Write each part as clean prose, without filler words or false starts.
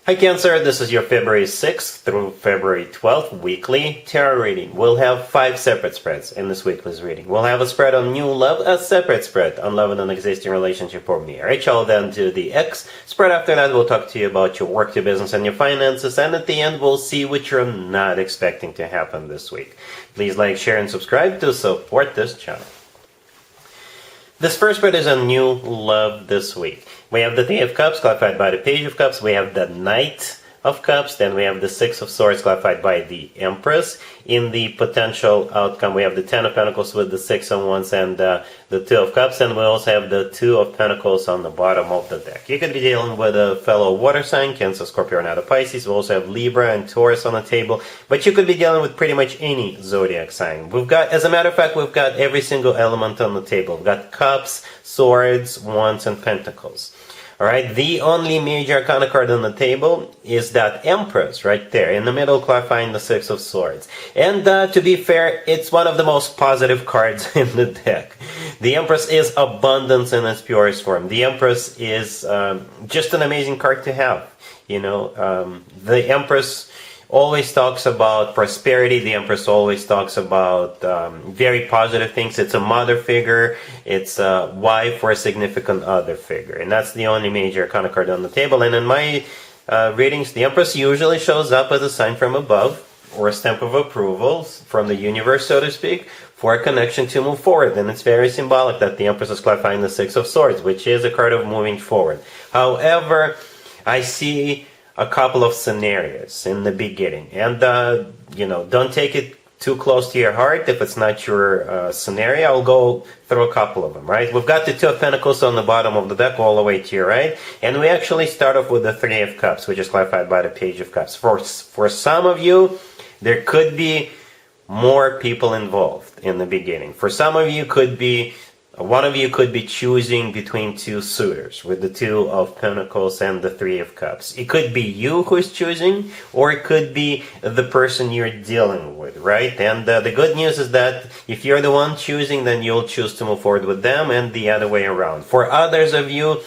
Hi Cancer, this is your February 6th through February 12th weekly tarot reading. We'll have 5 separate spreads in this weekly's reading. We'll have a spread on new love, a separate spread on love in an existing relationship or marriage. I'll then do the X spread. After that, we'll talk to you about your work, your business, and your finances. And at the end, we'll see what you're not expecting to happen this week. Please like, share, and subscribe to support this channel. This first spread is on new love this week. We have the Three of Cups clarified by the Page of Cups. We have the Knight of Cups. Then we have the Six of Swords clarified by the Empress. In the potential outcome, we have the Ten of Pentacles with the Six of Wands and the Two of Cups. And we also have the Two of Pentacles on the bottom of the deck. You could be dealing with a fellow water sign, Cancer, Scorpio, and other Pisces. We also have Libra and Taurus on the table. But you could be dealing with pretty much any zodiac sign. We've got, as a matter of fact, we've got every single element on the table. We've got Cups, Swords, Wands, and Pentacles. Alright, the only major arcana card on the table is that Empress right there in the middle, clarifying the Six of Swords. And to be fair, it's one of the most positive cards in the deck. The Empress is abundance in its purest form. The Empress is just an amazing card to have. You know, the Empress always talks about prosperity. The Empress always talks about very positive things. It's a mother figure. It's a wife or a significant other figure. And that's the only major arcana card on the table. And in my readings, the Empress usually shows up as a sign from above or a stamp of approval from the universe, so to speak, for a connection to move forward. And it's very symbolic that the Empress is clarifying the Six of Swords, which is a card of moving forward. However, I see a couple of scenarios in the beginning, and you know, don't take it too close to your heart if it's not your scenario. I'll go through a couple of them. Right, we've got the Two of Pentacles on the bottom of the deck all the way to your right, and we actually start off with the Three of Cups, which is clarified by the Page of Cups. For some of you, there could be more people involved in the beginning. For some of you, could be one of you could be choosing between two suitors with the Two of Pentacles and the Three of Cups. It could be you who's choosing, or it could be the person you're dealing with, right? And the good news is that if you're the one choosing, then you'll choose to move forward with them, and the other way around. For others of you,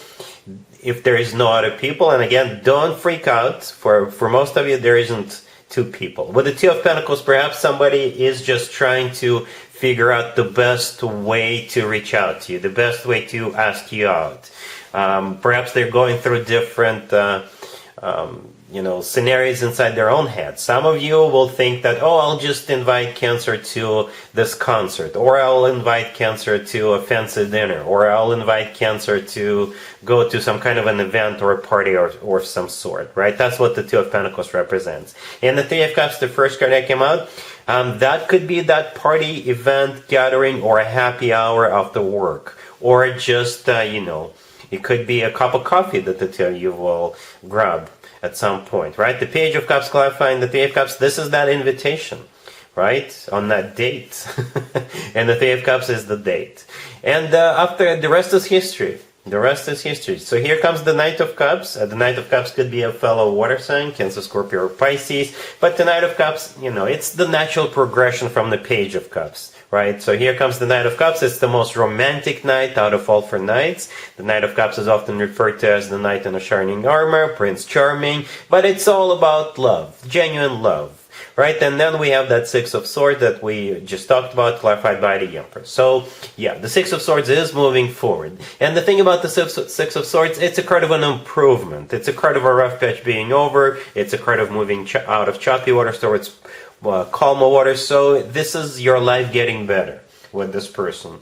if there is no other people, and again, don't freak out. For most of you, there isn't two people. With the Two of Pentacles, perhaps somebody is just trying to figure out the best way to reach out to you, the best way to ask you out. Perhaps they're going through different you know, scenarios inside their own head. Some of you will think that, oh, I'll just invite Cancer to this concert, or I'll invite Cancer to a fancy dinner, or I'll invite Cancer to go to some kind of an event or a party or some sort, right? That's what the Two of Pentacles represents. And the Three of Cups, the first card that came out, that could be that party, event, gathering, or a happy hour after work, or just, you know, it could be a cup of coffee that the two of you will grab at some point, right? The Page of Cups clarifying the Three of Cups, this is that invitation, right? On that date. And the Three of Cups is the date. And after, the rest is history. The rest is history. So here comes the Knight of Cups. The Knight of Cups could be a fellow water sign, Cancer, Scorpio, or Pisces. But the Knight of Cups, you know, it's the natural progression from the Page of Cups, right? So here comes the Knight of Cups. It's the most romantic knight out of all 4 knights. The Knight of Cups is often referred to as the knight in a shining armor, Prince Charming. But it's all about love, genuine love. Right, and then we have that Six of Swords that we just talked about, clarified by the Empress. So, yeah, the Six of Swords is moving forward. And the thing about the Six of Swords, it's a card of an improvement. It's a card of a rough patch being over. It's a card of moving out of choppy waters towards calmer waters. So this is your life getting better with this person,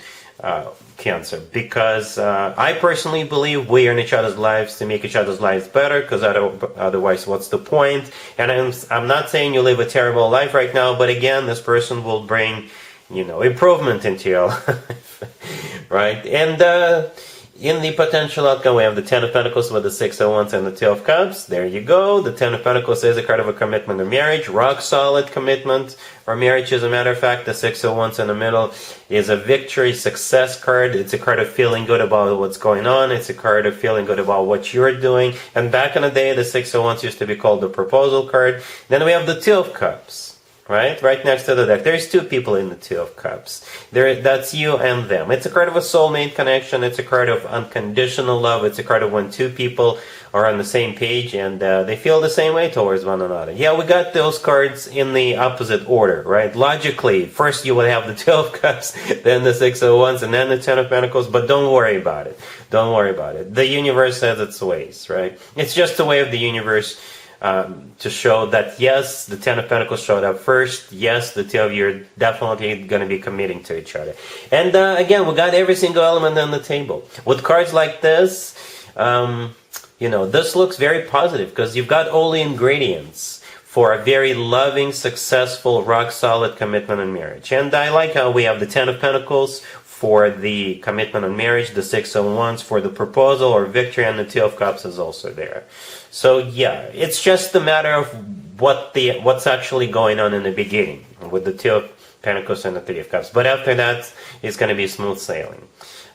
Cancer. Because I personally believe we are in each other's lives to make each other's lives better, because otherwise what's the point? And I'm not saying you live a terrible life right now, but again, this person will bring, you know, improvement into your life, right? And in the potential outcome, we have the Ten of Pentacles with the Six of Wands and the Two of Cups. There you go. The Ten of Pentacles is a card of a commitment or marriage, rock solid commitment or marriage. As a matter of fact, the Six of Wands in the middle is a victory, success card. It's a card of feeling good about what's going on. It's a card of feeling good about what you're doing. And back in the day, the Six of Wands used to be called the proposal card. Then we have the Two of Cups. right next to the deck. There's two people in the Two of Cups. That's you and them. It's a card of a soulmate connection. It's a card of unconditional love. It's a card of when two people are on the same page and they feel the same way towards one another. Yeah, we got those cards in the opposite order, right? Logically, first you would have the Two of Cups, then the Six of Wands, and then the Ten of Pentacles, but don't worry about it. Don't worry about it. The universe has its ways, right? It's just a way of the universe to show that, yes, the Ten of Pentacles showed up first. Yes, the two of you are definitely going to be committing to each other. And again, we got every single element on the table. With cards like this, this looks very positive because you've got all the ingredients for a very loving, successful, rock-solid commitment and marriage. And I like how we have the Ten of Pentacles for the commitment and marriage, the Six of Wands for the proposal or victory, and the Two of Cups is also there. So yeah, it's just a matter of what's actually going on in the beginning with the Two of Pentacles and the Three of Cups. But after that, it's going to be smooth sailing.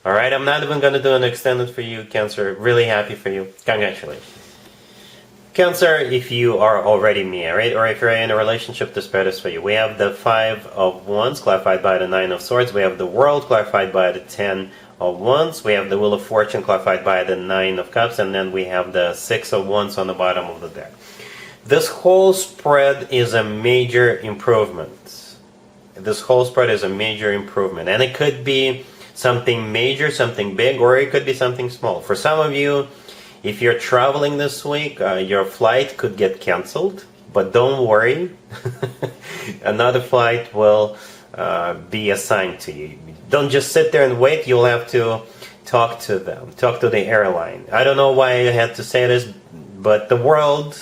All right, I'm not even going to do an extended for you, Cancer. Really happy for you. Congratulations. Cancer, if you are already married or if you're in a relationship, this spread is for you. We have the Five of Wands clarified by the Nine of Swords. We have the World clarified by the Ten of Wands. We have the Wheel of Fortune clarified by the Nine of Cups. And then we have the Six of Wands on the bottom of the deck. This whole spread is a major improvement. This whole spread is a major improvement. And it could be something major, something big, or it could be something small. For some of you, if you're traveling this week, your flight could get canceled, but don't worry. Another flight will be assigned to you. Don't just sit there and wait. You'll have to talk to them, talk to the airline. I don't know why I had to say this, but the world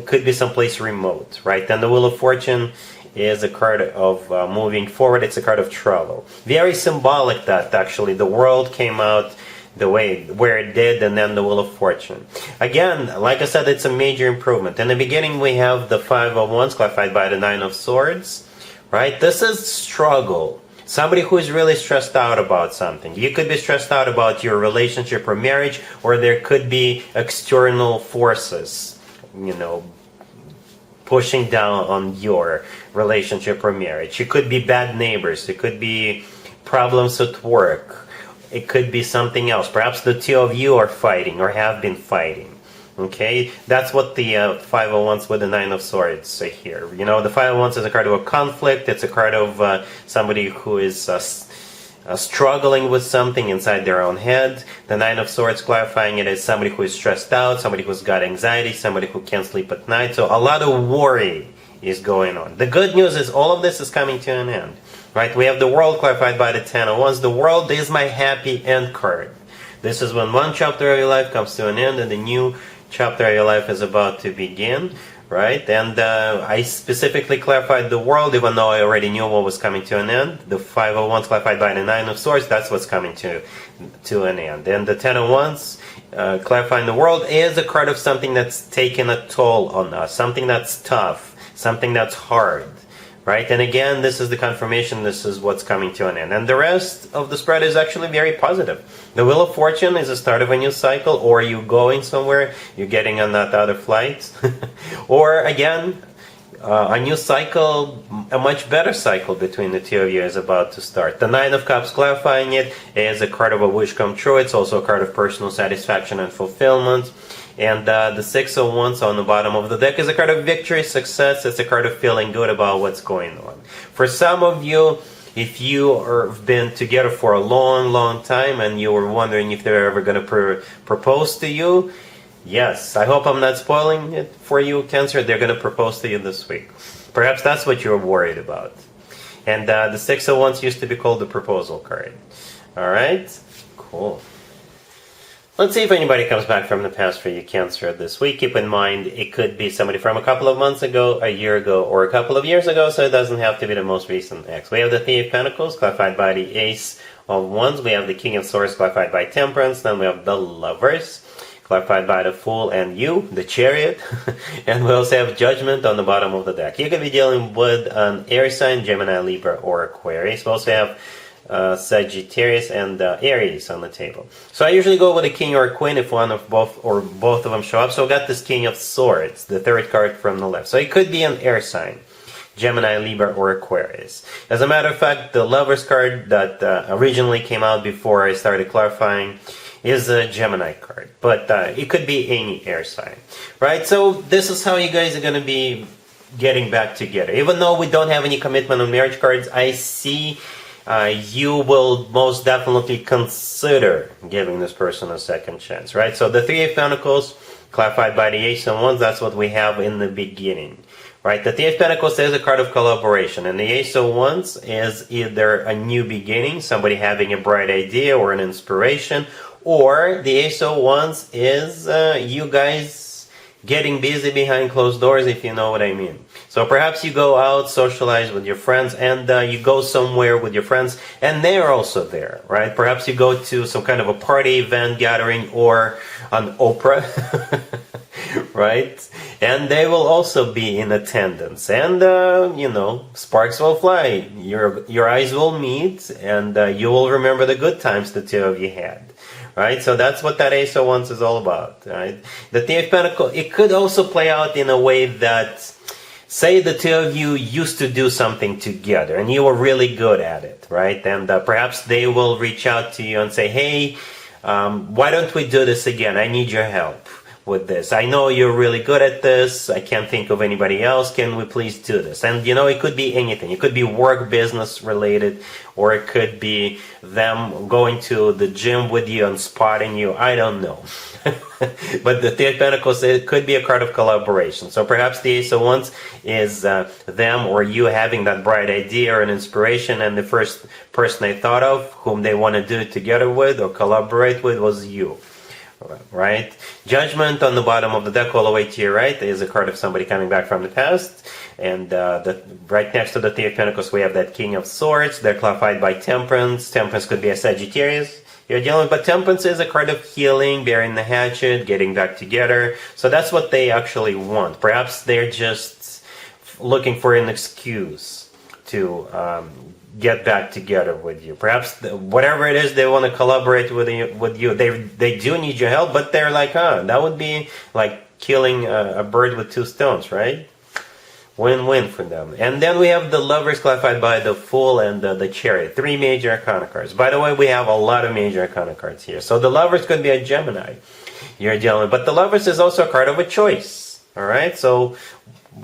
could be someplace remote, right? And the Wheel of Fortune is a card of moving forward. It's a card of travel. Very symbolic that actually the world came out the way where it did, and then the Wheel of Fortune. Again, like I said, it's a major improvement. In the beginning, we have the Five of Wands clarified by the Nine of Swords, right? This is struggle. Somebody who is really stressed out about something. You could be stressed out about your relationship or marriage, or there could be external forces, pushing down on your relationship or marriage. It could be bad neighbors. It could be problems at work. It could be something else. Perhaps the two of you are fighting or have been fighting. Okay? That's what the Five of Wands with the Nine of Swords say here. The Five of Wands is a card of a conflict. It's a card of somebody who is struggling with something inside their own head. The Nine of Swords clarifying it as somebody who is stressed out, somebody who's got anxiety, somebody who can't sleep at night. So a lot of worry is going on. The good news is all of this is coming to an end. Right? We have the World clarified by the Ten of Wands. The World is my happy end card. This is when one chapter of your life comes to an end and the new chapter of your life is about to begin. Right? And I specifically clarified the World, even though I already knew what was coming to an end. The Five of Wands clarified by the Nine of Swords, that's what's coming to an end. And the Ten of Wands, clarifying the World, is a card of something that's taken a toll on us. Something that's tough. Something that's hard. Right? And again, this is the confirmation, this is what's coming to an end. And the rest of the spread is actually very positive. The Wheel of Fortune is the start of a new cycle, or you going somewhere, you're getting on that other flight. Or again, a new cycle, a much better cycle between the two of you is about to start. The Nine of Cups clarifying it is a card of a wish come true. It's also a card of personal satisfaction and fulfillment. And the Six of Wands on the bottom of the deck is a card of victory, success. It's a card of feeling good about what's going on. For some of you, if you have been together for a long, long time and you were wondering if they're ever going to propose to you, yes, I hope I'm not spoiling it for you, Cancer. They're going to propose to you this week. Perhaps that's what you're worried about. And the Six of Wands used to be called the proposal card. All right? Cool. Let's see if anybody comes back from the past for you, Cancer, this week. Keep in mind, it could be somebody from a couple of months ago, a year ago, or a couple of years ago, so it doesn't have to be the most recent ex. We have the Three of Pentacles, clarified by the Ace of Wands. We have the King of Swords, clarified by Temperance. Then we have the Lovers, clarified by the Fool and you, the Chariot. And we also have Judgment on the bottom of the deck. You could be dealing with an air sign, Gemini, Libra, or Aquarius. We also have Sagittarius and Aries on the table. So I usually go with a king or a queen if one of both or both of them show up. So I got this King of Swords, the third card from the left. So it could be an air sign. Gemini, Libra, or Aquarius. As a matter of fact, the Lovers card that originally came out before I started clarifying is a Gemini card, but it could be any air sign, right? So this is how you guys are going to be getting back together. Even though we don't have any commitment on marriage cards, I see you will most definitely consider giving this person a second chance, right? So the Three of Pentacles, clarified by the Ace of Wands, that's what we have in the beginning, right? The Three of Pentacles is a card of collaboration, and the Ace of Wands is either a new beginning, somebody having a bright idea or an inspiration, or the Ace of Wands is you guys getting busy behind closed doors, if you know what I mean. So perhaps you go out, socialize with your friends, and you go somewhere with your friends, and they're also there, right? Perhaps you go to some kind of a party, event, gathering, or an opera, right? And they will also be in attendance, and sparks will fly. Your eyes will meet, and you will remember the good times the two of you had. Right, so that's what that Ace of Wands is all about. Right, the Three of Pentacles, it could also play out in a way that, say, the two of you used to do something together, and you were really good at it, right? And perhaps they will reach out to you and say, "Hey, why don't we do this again? I need your help with this. I know you're really good at this. I can't think of anybody else. Can we please do this?" And it could be anything. It could be work, business related, or it could be them going to the gym with you and spotting you. I don't know. But the Three of Pentacles, it could be a card of collaboration. So perhaps the Ace of Wands is them or you having that bright idea or an inspiration, and the first person they thought of whom they want to do it together with or collaborate with was you. Right? Judgment on the bottom of the deck all the way to your right is a card of somebody coming back from the past. And right next to the Three of Pentacles, we have that King of Swords. They're clarified by Temperance. Temperance could be a Sagittarius you're dealing with, but Temperance is a card of healing, bearing the hatchet, getting back together. So that's what they actually want. Perhaps they're just looking for an excuse to get back together with you. Perhaps whatever it is they want to collaborate with you. They do need your help, but they're like, that would be like killing a bird with two stones, right? Win-win for them. And then we have the Lovers clarified by the Fool and the Chariot. 3 major arcana cards. By the way, we have a lot of major arcana cards here. So the Lovers could be a Gemini you're dealing with. But the Lovers is also a card of a choice. Alright? So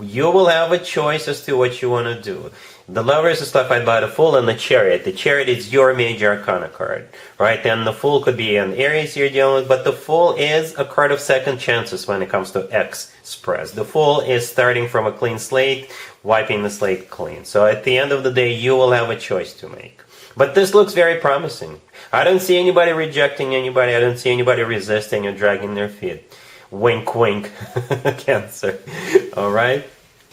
you will have a choice as to what you want to do. The Lovers is clarified by the Fool and the Chariot. The Chariot is your major arcana card, right? And the Fool could be an Aries you're dealing with, but the Fool is a card of second chances when it comes to express. The Fool is starting from a clean slate, wiping the slate clean. So at the end of the day, you will have a choice to make. But this looks very promising. I don't see anybody rejecting anybody. I don't see anybody resisting or dragging their feet. Wink, wink, Cancer. All right?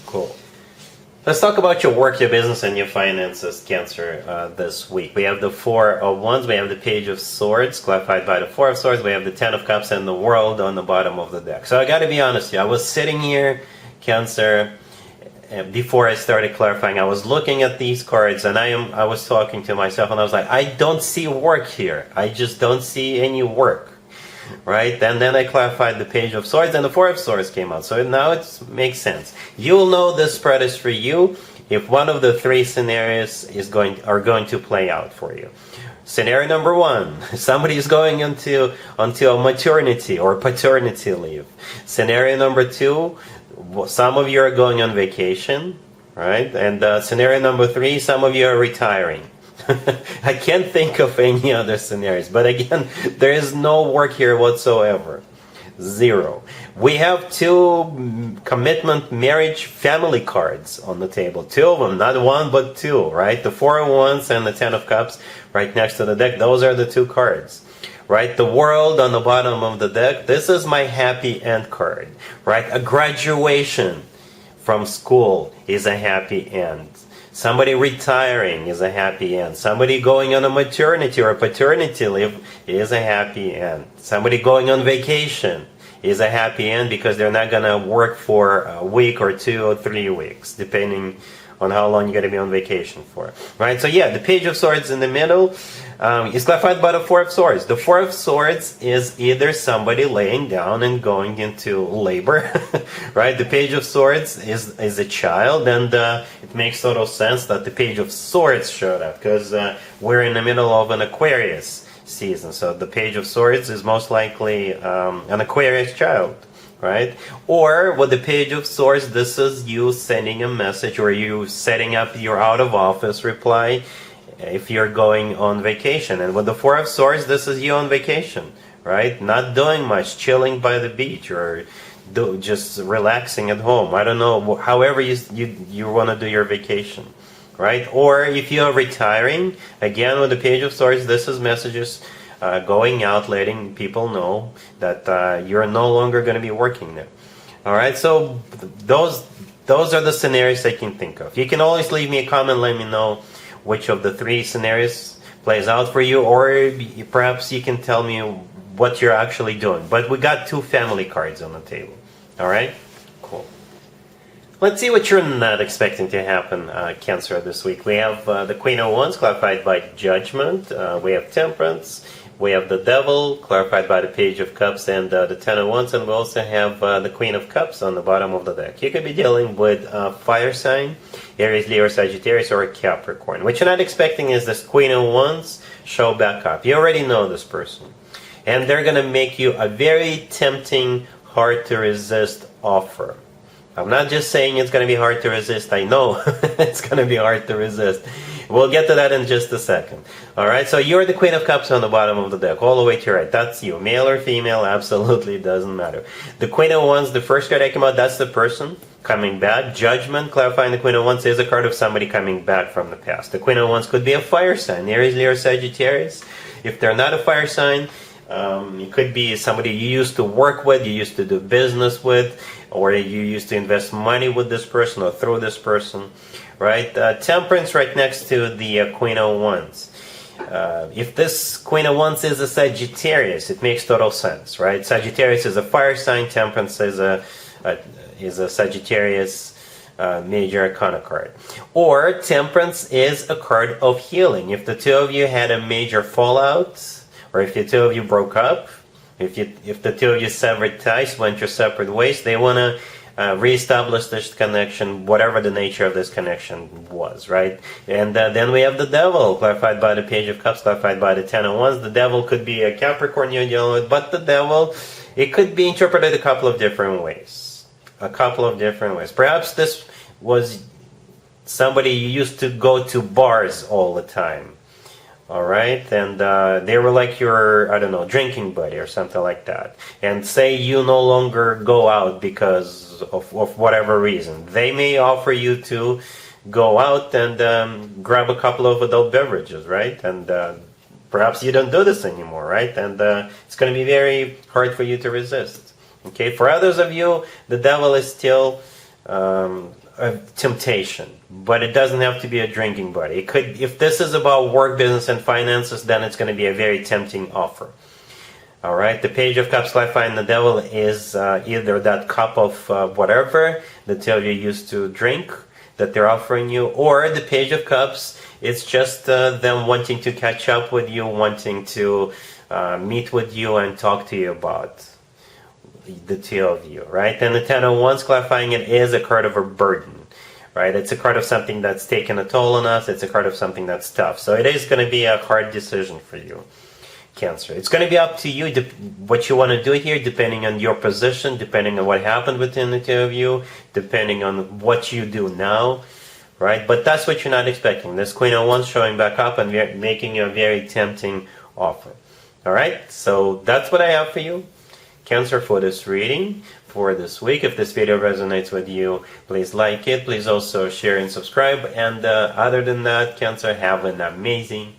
Cool. Let's talk about your work, your business, and your finances, Cancer, this week. We have the Four of Wands, we have the Page of Swords, clarified by the Four of Swords, we have the Ten of Cups, and the World on the bottom of the deck. So I got to be honest with you, I was sitting here, Cancer, before I started clarifying, I was looking at these cards, and I was talking to myself, and I was like, I don't see work here. I just don't see any work. Right? And then I clarified the Page of Swords, and the Four of Swords came out. So now it makes sense. You'll know this spread is for you if one of the 3 scenarios are going to play out for you. Scenario number 1, somebody is going into a maternity or paternity leave. Scenario number 2, some of you are going on vacation, right? And scenario number 3, some of you are retiring. I can't think of any other scenarios. But again, there is no work here whatsoever. 0. We have 2 commitment, marriage, family cards on the table. 2 of them, not 1 but 2, right? The Four of Wands and the Ten of Cups right next to the deck. Those are the 2 cards. Right? The World on the bottom of the deck. This is my happy end card. Right? A graduation from school is a happy end. Somebody retiring is a happy end. Somebody going on a maternity or a paternity leave is a happy end. Somebody going on vacation is a happy end because they're not going to work for a week or 2 or 3 weeks, depending on how long you're going to be on vacation for. Right? So yeah, the Page of Swords in the middle is clarified by the Four of Swords. The Four of Swords is either somebody laying down and going into labor, right? The Page of Swords is a child, and it makes total sense that the Page of Swords showed up, because we're in the middle of an Aquarius season. So the Page of Swords is most likely an Aquarius child, right? Or with the Page of Swords, this is you sending a message, or you setting up your out of office reply if you're going on vacation. And with the Four of Swords, this is you on vacation, right? Not doing much, chilling by the beach, or just relaxing at home. I don't know, however you want to do your vacation, right? Or if you're retiring, again with the Page of Swords, this is messages going out, letting people know that you're no longer going to be working there. All right, so those are the scenarios I can think of. You can always leave me a comment, let me know which of the three scenarios plays out for you, or perhaps you can tell me what you're actually doing. But we got two family cards on the table. All right, cool. Let's see what you're not expecting to happen, Cancer, this week. We have the Queen of Wands, clarified by Judgment. We have Temperance. We have the Devil, clarified by the Page of Cups and the Ten of Wands. And we also have the Queen of Cups on the bottom of the deck. You could be dealing with a fire sign, Aries, Leo, Sagittarius, or a Capricorn. What you're not expecting is this Queen of Wands show back up. You already know this person. And they're going to make you a very tempting, hard to resist offer. I'm not just saying it's going to be hard to resist. I know it's going to be hard to resist. We'll get to that in just a second. Alright, so you're the Queen of Cups on the bottom of the deck, all the way to your right. That's you. Male or female, absolutely doesn't matter. The Queen of Wands, the first card I came out, that's the person coming back. Judgment, clarifying the Queen of Wands, is a card of somebody coming back from the past. The Queen of Wands could be a fire sign, Aries, Leo, Sagittarius. If they're not a fire sign, it could be somebody you used to work with, you used to do business with, or you used to invest money with this person or through this person, right? Temperance right next to the Queen of Wands. If this Queen of Wands is a Sagittarius, it makes total sense, right? Sagittarius is a fire sign, Temperance is a Sagittarius major arcana card. Or Temperance is a card of healing. If the two of you had a major fallout, or if the two of you broke up, if the two of you severed ties, went your separate ways, they want to reestablish this connection, whatever the nature of this connection was, right? And then we have the Devil, clarified by the Page of Cups, clarified by the Ten of Wands. The Devil could be a Capricorn you're dealing with, but the Devil, it could be interpreted a couple of different ways. Perhaps this was somebody you used to go to bars all the time. All right, and they were like your, I don't know, drinking buddy or something like that. And say you no longer go out because of whatever reason. They may offer you to go out and grab a couple of adult beverages, right? And perhaps you don't do this anymore, right? And it's going to be very hard for you to resist. Okay, for others of you, the Devil is still a temptation, but it doesn't have to be a drinking buddy. It could, if this is about work, business, and finances, then it's going to be a very tempting offer. All right, the Page of Cups, clarifying the Devil, is either that cup of whatever the two of you used to drink that they're offering you, or the Page of Cups, it's just them wanting to catch up with you, wanting to meet with you and talk to you about the two of you, right? And the Ten of Wands, clarifying it, is a card of a burden, right? It's a card of something that's taken a toll on us. It's a card of something that's tough. So it is going to be a hard decision for you, Cancer. It's going to be up to you what you want to do here, depending on your position, depending on what happened within the two of you, depending on what you do now, right? But that's what you're not expecting. This Queen of Wands showing back up and making a very tempting offer. All right, so that's what I have for you, Cancer, for this reading for this week. If this video resonates with you, please like it. Please also share and subscribe. And other than that, Cancer, have an amazing